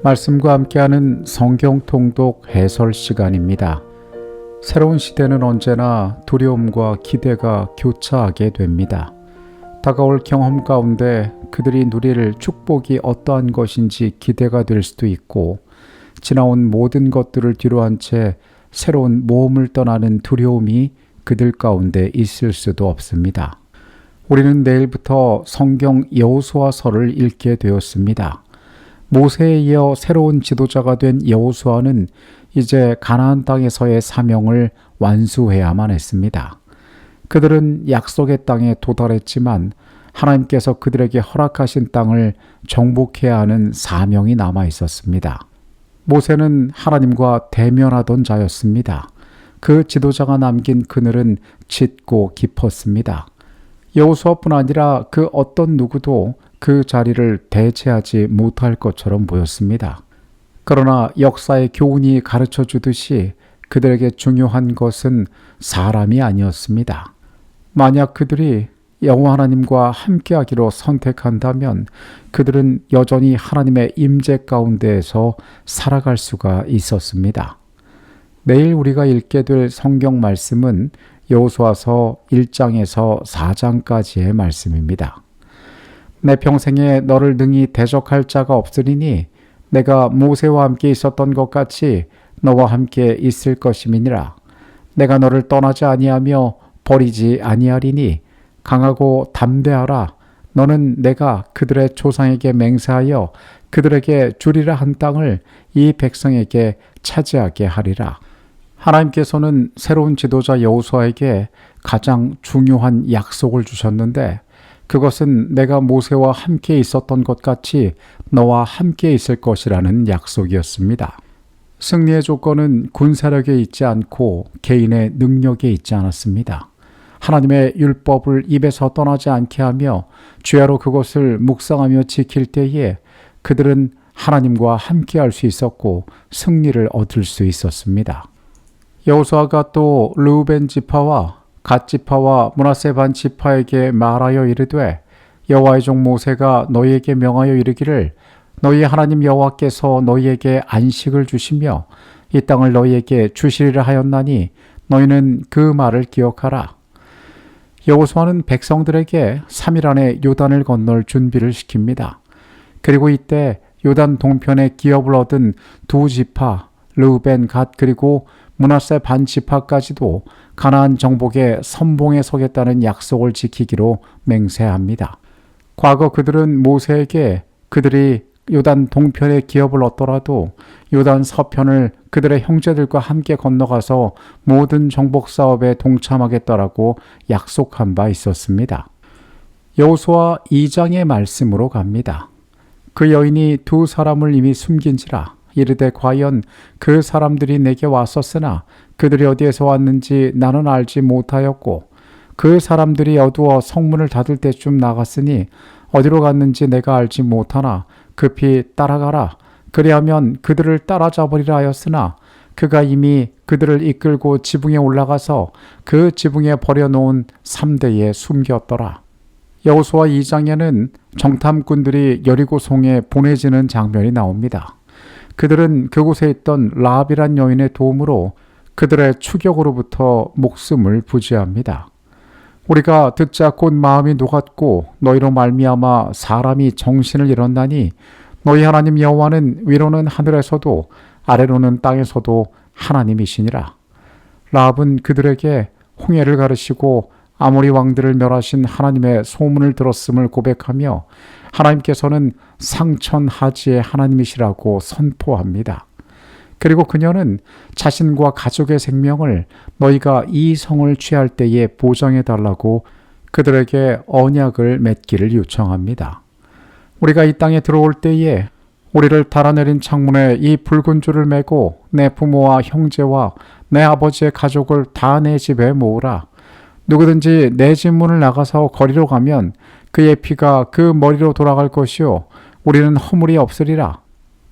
말씀과 함께하는 성경 통독 해설 시간입니다. 새로운 시대는 언제나 두려움과 기대가 교차하게 됩니다. 다가올 경험 가운데 그들이 누릴 축복이 어떠한 것인지 기대가 될 수도 있고, 지나온 모든 것들을 뒤로한 채 새로운 모험을 떠나는 두려움이 그들 가운데 있을 수도 없습니다. 우리는 내일부터 성경 여호수아서를 읽게 되었습니다. 모세에 이어 새로운 지도자가 된 여호수아는 이제 가나안 땅에서의 사명을 완수해야만 했습니다. 그들은 약속의 땅에 도달했지만 하나님께서 그들에게 허락하신 땅을 정복해야 하는 사명이 남아 있었습니다. 모세는 하나님과 대면하던 자였습니다. 그 지도자가 남긴 그늘은 짙고 깊었습니다. 여호수아뿐 아니라 그 어떤 누구도 그 자리를 대체하지 못할 것처럼 보였습니다. 그러나 역사의 교훈이 가르쳐 주듯이 그들에게 중요한 것은 사람이 아니었습니다. 만약 그들이 여호와 하나님과 함께하기로 선택한다면 그들은 여전히 하나님의 임재 가운데에서 살아갈 수가 있었습니다. 내일 우리가 읽게 될 성경 말씀은 여호수아서 1장에서 4장까지의 말씀입니다. 내 평생에 너를 능히 대적할 자가 없으리니 내가 모세와 함께 있었던 것 같이 너와 함께 있을 것임이니라. 내가 너를 떠나지 아니하며 버리지 아니하리니 강하고 담대하라. 너는 내가 그들의 조상에게 맹세하여 그들에게 주리라 한 땅을 이 백성에게 차지하게 하리라. 하나님께서는 새로운 지도자 여호수아에게 가장 중요한 약속을 주셨는데, 그것은 내가 모세와 함께 있었던 것 같이 너와 함께 있을 것이라는 약속이었습니다. 승리의 조건은 군사력에 있지 않고 개인의 능력에 있지 않았습니다. 하나님의 율법을 입에서 떠나지 않게 하며 죄로 그것을 묵상하며 지킬 때에 그들은 하나님과 함께 할 수 있었고 승리를 얻을 수 있었습니다. 여호수아가 또 르우벤 지파와 갓 지파와 므낫세 반 지파에게 말하여 이르되, 여호와의 종 모세가 너희에게 명하여 이르기를 너희 하나님 여호와께서 너희에게 안식을 주시며 이 땅을 너희에게 주시리라 하였나니 너희는 그 말을 기억하라. 여호수아는 백성들에게 3일 안에 요단을 건널 준비를 시킵니다. 그리고 이때 요단 동편에 기업을 얻은 두 지파 르우벤, 갓 그리고 므낫세 반 지파까지도 가나안 정복의 선봉에 서겠다는 약속을 지키기로 맹세합니다. 과거 그들은 모세에게 그들이 요단 동편의 기업을 얻더라도 요단 서편을 그들의 형제들과 함께 건너가서 모든 정복 사업에 동참하겠다라고 약속한 바 있었습니다. 여호수아 2장의 말씀으로 갑니다. 그 여인이 두 사람을 이미 숨긴지라. 이르되 과연 그 사람들이 내게 왔었으나 그들이 어디에서 왔는지 나는 알지 못하였고 그 사람들이 어두워 성문을 닫을 때쯤 나갔으니 어디로 갔는지 내가 알지 못하나 급히 따라가라. 그리하면 그들을 따라잡으리라 하였으나 그가 이미 그들을 이끌고 지붕에 올라가서 그 지붕에 버려놓은 3대에 숨겼더라. 여호수아 2장에는 정탐꾼들이 여리고성에 보내지는 장면이 나옵니다. 그들은 그곳에 있던 라합이란 여인의 도움으로 그들의 추격으로부터 목숨을 부지합니다. 우리가 듣자 곧 마음이 녹았고 너희로 말미암아 사람이 정신을 잃었나니 너희 하나님 여호와는 위로는 하늘에서도 아래로는 땅에서도 하나님이시니라. 라합은 그들에게 홍해를 가르시고 아모리 왕들을 멸하신 하나님의 소문을 들었음을 고백하며 하나님께서는 상천하지의 하나님이시라고 선포합니다. 그리고 그녀는 자신과 가족의 생명을 너희가 이 성을 취할 때에 보장해달라고 그들에게 언약을 맺기를 요청합니다. 우리가 이 땅에 들어올 때에 우리를 달아내린 창문에 이 붉은 줄을 매고 내 부모와 형제와 내 아버지의 가족을 다 내 집에 모으라. 누구든지 내 집 문을 나가서 거리로 가면 그의 피가 그 머리로 돌아갈 것이요 우리는 허물이 없으리라.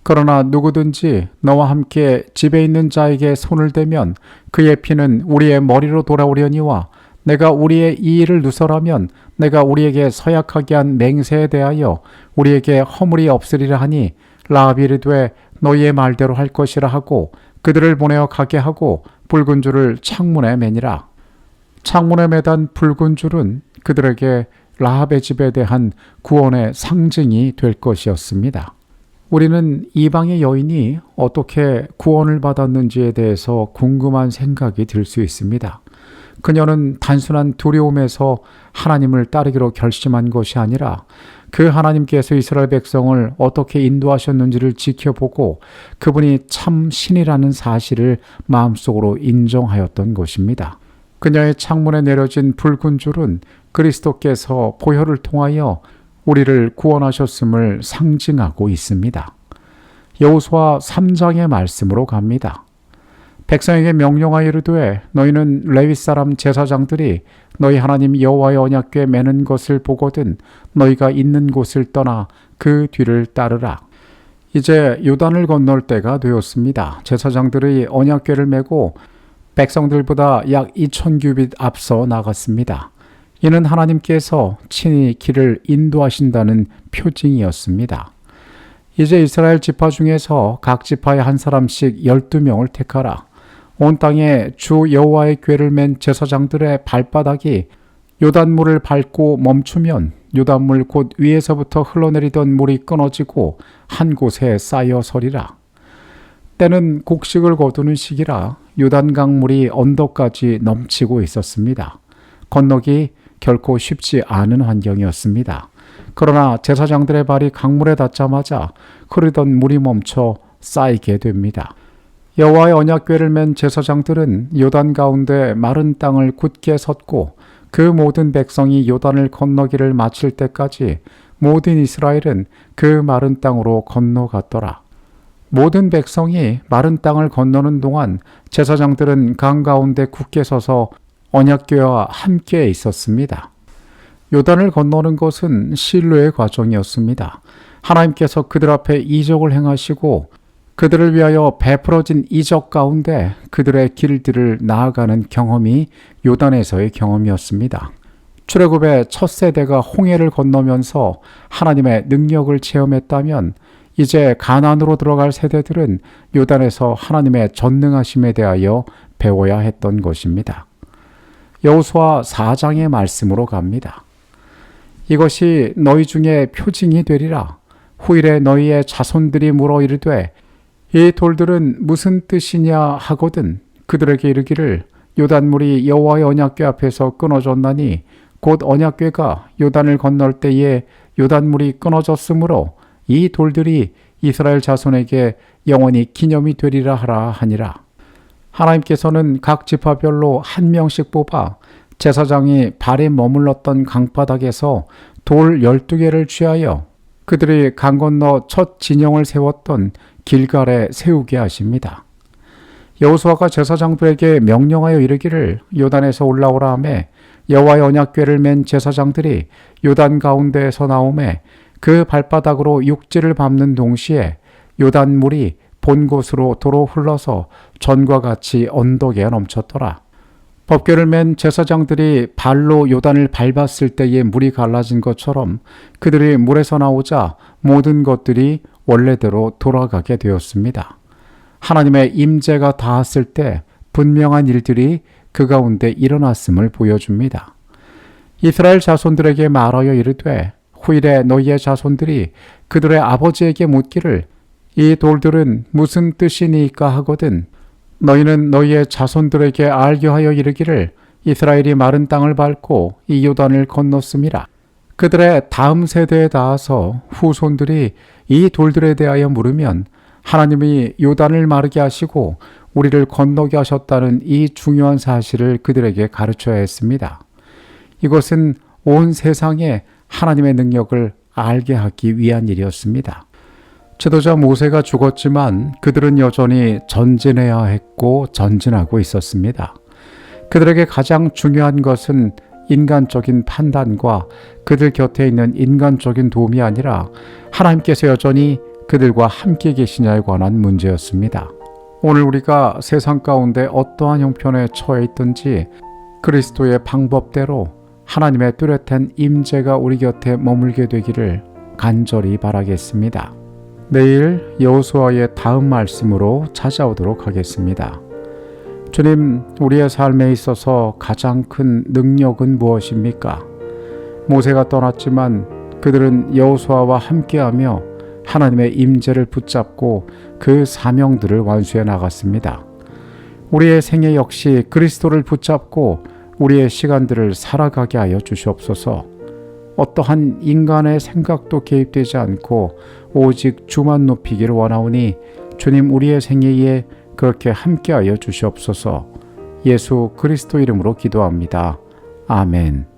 그러나 누구든지 너와 함께 집에 있는 자에게 손을 대면 그의 피는 우리의 머리로 돌아오려니와 내가 우리의 이 일을 누설하면 내가 우리에게 서약하게 한 맹세에 대하여 우리에게 허물이 없으리라 하니 라합이 이르되 너희의 말대로 할 것이라 하고 그들을 보내어 가게 하고 붉은 줄을 창문에 매니라. 창문에 매단 붉은 줄은 그들에게 라합의 집에 대한 구원의 상징이 될 것이었습니다. 우리는 이방의 여인이 어떻게 구원을 받았는지에 대해서 궁금한 생각이 들 수 있습니다. 그녀는 단순한 두려움에서 하나님을 따르기로 결심한 것이 아니라 그 하나님께서 이스라엘 백성을 어떻게 인도하셨는지를 지켜보고 그분이 참 신이라는 사실을 마음속으로 인정하였던 것입니다. 그녀의 창문에 내려진 붉은 줄은 그리스도께서 보혈을 통하여 우리를 구원하셨음을 상징하고 있습니다. 여호수아 3장의 말씀으로 갑니다. 백성에게 명령하여 이르되 너희는 레위 사람 제사장들이 너희 하나님 여호와의 언약궤 매는 것을 보거든 너희가 있는 곳을 떠나 그 뒤를 따르라. 이제 요단을 건널 때가 되었습니다. 제사장들이 언약궤를 메고 백성들보다 약 2000규빗 앞서 나갔습니다. 이는 하나님께서 친히 길을 인도하신다는 표징이었습니다. 이제 이스라엘 지파 중에서 각 지파에 한 사람씩 12명을 택하라. 온 땅에 주 여호와의 궤를 맨 제사장들의 발바닥이 요단물을 밟고 멈추면 요단물 곧 위에서부터 흘러내리던 물이 끊어지고 한 곳에 쌓여 서리라. 때는 곡식을 거두는 시기라 요단강 물이 언덕까지 넘치고 있었습니다. 건너기 결코 쉽지 않은 환경이었습니다. 그러나 제사장들의 발이 강물에 닿자마자 흐르던 물이 멈춰 쌓이게 됩니다. 여호와의 언약궤를 맨 제사장들은 요단 가운데 마른 땅을 굳게 섰고 그 모든 백성이 요단을 건너기를 마칠 때까지 모든 이스라엘은 그 마른 땅으로 건너갔더라. 모든 백성이 마른 땅을 건너는 동안 제사장들은 강 가운데 굳게 서서 언약궤와 함께 있었습니다. 요단을 건너는 것은 신뢰의 과정이었습니다. 하나님께서 그들 앞에 이적을 행하시고 그들을 위하여 베풀어진 이적 가운데 그들의 길들을 나아가는 경험이 요단에서의 경험이었습니다. 출애굽의 첫 세대가 홍해를 건너면서 하나님의 능력을 체험했다면 이제 가나안으로 들어갈 세대들은 요단에서 하나님의 전능하심에 대하여 배워야 했던 것입니다. 여호수아 4장의 말씀으로 갑니다. 이것이 너희 중에 표징이 되리라. 후일에 너희의 자손들이 물어 이르되 이 돌들은 무슨 뜻이냐 하거든 그들에게 이르기를 요단물이 여호와의 언약궤 앞에서 끊어졌나니 곧 언약궤가 요단을 건널 때에 요단물이 끊어졌으므로 이 돌들이 이스라엘 자손에게 영원히 기념이 되리라 하라 하니라. 하나님께서는 각 지파별로 한 명씩 뽑아 제사장이 발에 머물렀던 강바닥에서 돌 12개를 취하여 그들이 강 건너 첫 진영을 세웠던 길갈에 세우게 하십니다. 여호수아가 제사장들에게 명령하여 이르기를 요단에서 올라오라 하매 여호와의 언약궤를 맨 제사장들이 요단 가운데에서 나오매 그 발바닥으로 육지를 밟는 동시에 요단물이 본 곳으로 도로 흘러서 전과 같이 언덕에 넘쳤더라. 법궤를 맨 제사장들이 발로 요단을 밟았을 때에 물이 갈라진 것처럼 그들이 물에서 나오자 모든 것들이 원래대로 돌아가게 되었습니다. 하나님의 임재가 닿았을 때 분명한 일들이 그 가운데 일어났음을 보여줍니다. 이스라엘 자손들에게 말하여 이르되 후일에 너희의 자손들이 그들의 아버지에게 묻기를 이 돌들은 무슨 뜻이니까 하거든 너희는 너희의 자손들에게 알게 하여 이르기를 이스라엘이 마른 땅을 밟고 이 요단을 건넜음이라. 그들의 다음 세대에 닿아서 후손들이 이 돌들에 대하여 물으면 하나님이 요단을 마르게 하시고 우리를 건너게 하셨다는 이 중요한 사실을 그들에게 가르쳐야 했습니다. 이것은 온 세상에 하나님의 능력을 알게 하기 위한 일이었습니다. 지도자 모세가 죽었지만 그들은 여전히 전진해야 했고 전진하고 있었습니다. 그들에게 가장 중요한 것은 인간적인 판단과 그들 곁에 있는 인간적인 도움이 아니라 하나님께서 여전히 그들과 함께 계시냐에 관한 문제였습니다. 오늘 우리가 세상 가운데 어떠한 형편에 처해 있든지 그리스도의 방법대로 하나님의 뚜렷한 임재가 우리 곁에 머물게 되기를 간절히 바라겠습니다. 내일 여호수아의 다음 말씀으로 찾아오도록 하겠습니다. 주님, 우리의 삶에 있어서 가장 큰 능력은 무엇입니까? 모세가 떠났지만 그들은 여호수아와 함께하며 하나님의 임재를 붙잡고 그 사명들을 완수해 나갔습니다. 우리의 생애 역시 그리스도를 붙잡고 우리의 시간들을 살아가게 하여 주시옵소서. 어떠한 인간의 생각도 개입되지 않고 오직 주만 높이기를 원하오니 주님, 우리의 생애에 그렇게 함께하여 주시옵소서. 예수 그리스도 이름으로 기도합니다. 아멘.